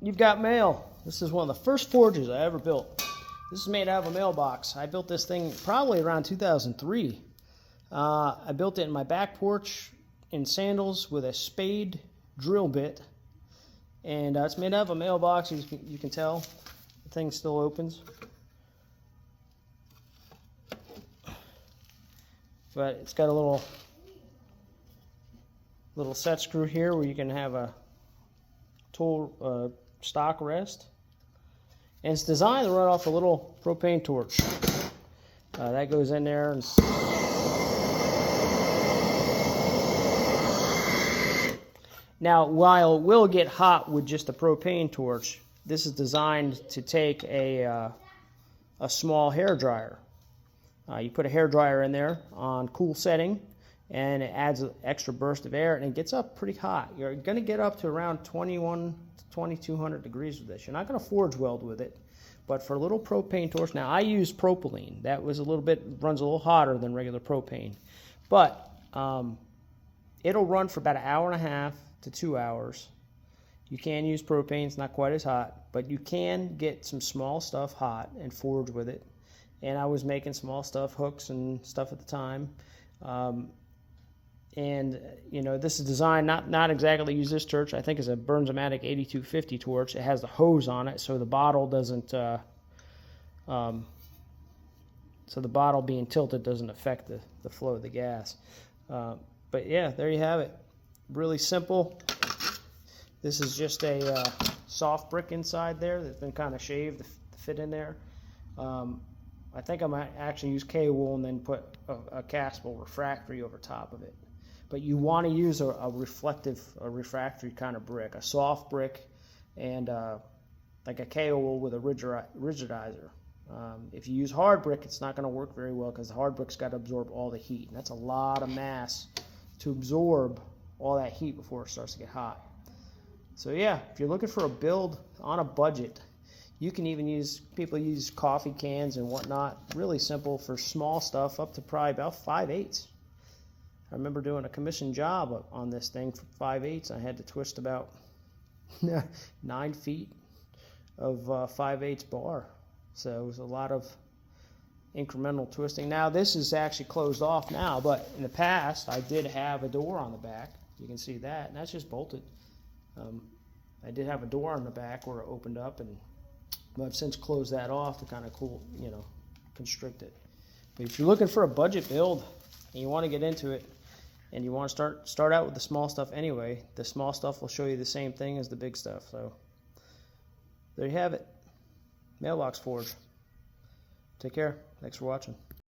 you've got mail. This is one of the first forges I ever built. This is made out of a mailbox. I built this thing probably around 2003. I built it in my back porch in sandals with a spade drill bit. And it's made out of a mailbox. You can tell the thing still opens. But it's got a little set screw here where you can have a tool stock rest. And it's designed to run off a little propane torch. That goes in there and now, while it will get hot with just a propane torch, this is designed to take a small hair dryer. You put a hair dryer in there on cool setting, and it adds an extra burst of air, and it gets up pretty hot. You're going to get up to around 21 to 2200 degrees with this. You're not going to forge weld with it, but for a little propane torch, now I use propylene. That was runs a little hotter than regular propane, but it'll run for about an hour and a half to 2 hours. You can use propane, it's not quite as hot, but you can get some small stuff hot and forge with it. And I was making small stuff, hooks and stuff at the time. And you know, this is designed not exactly to use this torch. I think it's a Burns-O-Matic 8250 torch. It has the hose on it, so the bottle doesn't. So the bottle being tilted doesn't affect the flow of the gas. But yeah, there you have it. Really simple. This is just a soft brick inside there that's been kind of shaved to fit in there. I think I might actually use kaowool and then put a castable refractory over top of it. But you want to use a refractory kind of brick, a soft brick, and like a kaowool with a rigidizer. If you use hard brick, it's not going to work very well because the hard brick's got to absorb all the heat. And that's a lot of mass to absorb all that heat before it starts to get hot. So yeah, if you're looking for a build on a budget, you can even people use coffee cans and whatnot. Really simple for small stuff up to probably about 5/8. I remember doing a commission job on this thing for 5/8. I had to twist about 9 feet of 5/8 bar. So it was a lot of incremental twisting. Now this is actually closed off now, but in the past I did have a door on the back. You can see that, and that's just bolted. I did have a door on the back where it opened up, and I've since closed that off to kind of constrict it. But if you're looking for a budget build and you want to get into it, and you want to start out with the small stuff anyway, the small stuff will show you the same thing as the big stuff. So there you have it. Mailbox Forge. Take care. Thanks for watching.